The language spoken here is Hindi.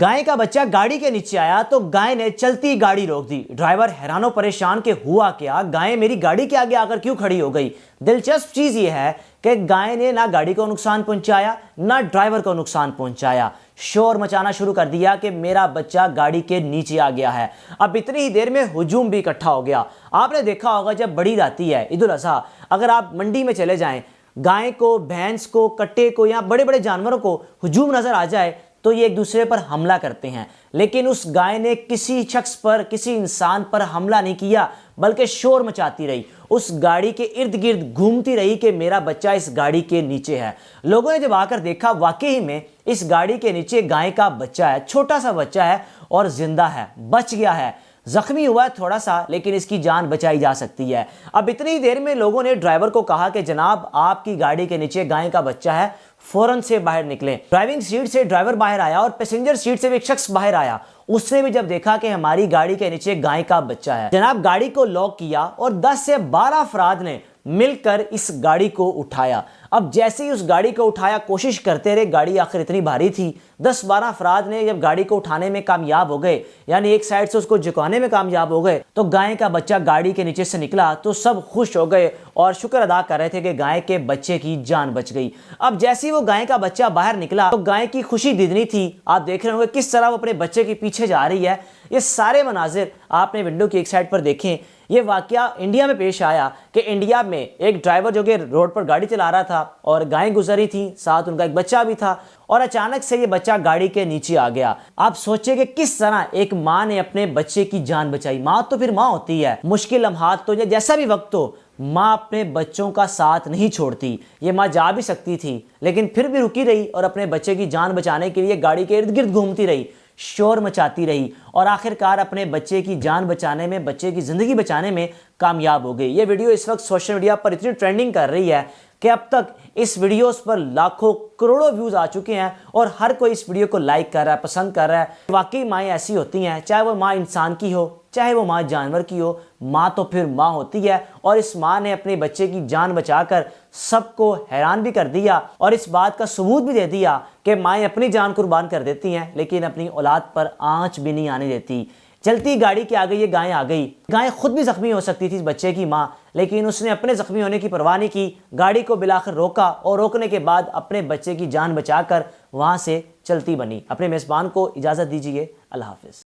गाय का बच्चा गाड़ी के नीचे आया तो गाय ने चलती गाड़ी रोक दी। ड्राइवर हैरानो परेशान के हुआ क्या, गाय मेरी गाड़ी के आगे आकर क्यों खड़ी हो गई। दिलचस्प चीज यह है कि गाय ने ना गाड़ी को नुकसान पहुंचाया ना ड्राइवर को नुकसान पहुंचाया। शोर मचाना शुरू कर दिया कि मेरा बच्चा गाड़ी के नीचे आ गया है। अब इतनी ही देर में हुजूम भी इकट्ठा हो गया। आपने देखा होगा जब बड़ी आती है ईद उल अजहा, अगर आप मंडी में चले जाएं, गाय को, भैंस को, कट्टे को या बड़े बड़े जानवरों को हुजूम नजर आ जाए तो ये एक दूसरे पर हमला करते हैं। लेकिन उस गाय ने किसी शख्स पर, किसी इंसान पर हमला नहीं किया, बल्कि शोर मचाती रही, उस गाड़ी के इर्द गिर्द घूमती रही कि मेरा बच्चा इस गाड़ी के नीचे है। लोगों ने जब आकर देखा, वाकई में इस गाड़ी के नीचे गाय का बच्चा है, छोटा सा बच्चा है और जिंदा है, बच गया है। जख्मी हुआ है थोड़ा सा, लेकिन इसकी जान बचाई जा सकती है। अब इतनी देर में लोगों ने ड्राइवर को कहा कि जनाब, आपकी गाड़ी के नीचे गाय का बच्चा है, फौरन से बाहर निकले। ड्राइविंग सीट से ड्राइवर बाहर आया और पैसेंजर सीट से भी एक शख्स बाहर आया। उसने भी जब देखा कि हमारी गाड़ी के नीचे गाय का बच्चा है, जनाब गाड़ी को लॉक किया और 10 से 12 अफराद ने मिलकर इस गाड़ी को उठाया। अब जैसे ही उस गाड़ी को उठाया, कोशिश करते रहे, गाड़ी आखिर इतनी भारी थी, 10-12 अफराद ने जब गाड़ी को उठाने में कामयाब हो गए, यानी एक साइड से उसको झुकाने में कामयाब हो गए, तो गाय का बच्चा गाड़ी के नीचे से निकला तो सब खुश हो गए और शुक्र अदा कर रहे थे कि गाय के बच्चे की जान बच गई। अब जैसे ही वो गाय का बच्चा बाहर निकला तो गाय की खुशी दिदनी थी। आप देख रहे होंगे किस तरह वो अपने बच्चे के पीछे जा रही है। ये सारे मनाजिर आपने विंडो की एक साइड पर देखें। ये वाकया इंडिया में पेश आया कि इंडिया में एक ड्राइवर जो कि रोड पर गाड़ी चला रहा था और गायें गुजरी थी, साथ उनका एक बच्चा भी था, और अचानक से ये बच्चा गाड़ी के नीचे आ गया। आप सोचिए कि किस तरह एक माँ ने अपने बच्चे की जान बचाई। माँ तो फिर माँ होती है, मुश्किल लम्हात तो या जैसा भी वक्त हो, माँ अपने बच्चों का साथ नहीं छोड़ती। ये माँ जा भी सकती थी, लेकिन फिर भी रुकी रही और अपने बच्चे की जान बचाने के लिए गाड़ी के इर्द गिर्द घूमती रही, शोर मचाती रही और आखिरकार अपने बच्चे की जान बचाने में, बच्चे की ज़िंदगी बचाने में कामयाब हो गई। ये वीडियो इस वक्त सोशल मीडिया पर इतनी ट्रेंडिंग कर रही है कि अब तक इस वीडियोस पर लाखों करोड़ों व्यूज़ आ चुके हैं और हर कोई इस वीडियो को लाइक कर रहा है, पसंद कर रहा है। वाकई माएँ ऐसी होती हैं, चाहे वो माँ इंसान की हो, चाहे वो माँ जानवर की हो, माँ तो फिर माँ होती है। और इस माँ ने अपने बच्चे की जान बचाकर सबको हैरान भी कर दिया और इस बात का सबूत भी दे दिया कि माएँ अपनी जान कुर्बान कर देती हैं, लेकिन अपनी औलाद पर आंच भी नहीं आने देती। चलती गाड़ी के आगे ये गाय आ गई। गाय खुद भी जख्मी हो सकती थी इस बच्चे की माँ, लेकिन उसने अपने जख्मी होने की परवाह नहीं की, गाड़ी को बिलाखिर रोका और रोकने के बाद अपने बच्चे की जान बचाकर वहाँ से चलती बनी। अपने मेज़बान को इजाज़त दीजिए। अल्लाह हाफ़िज़।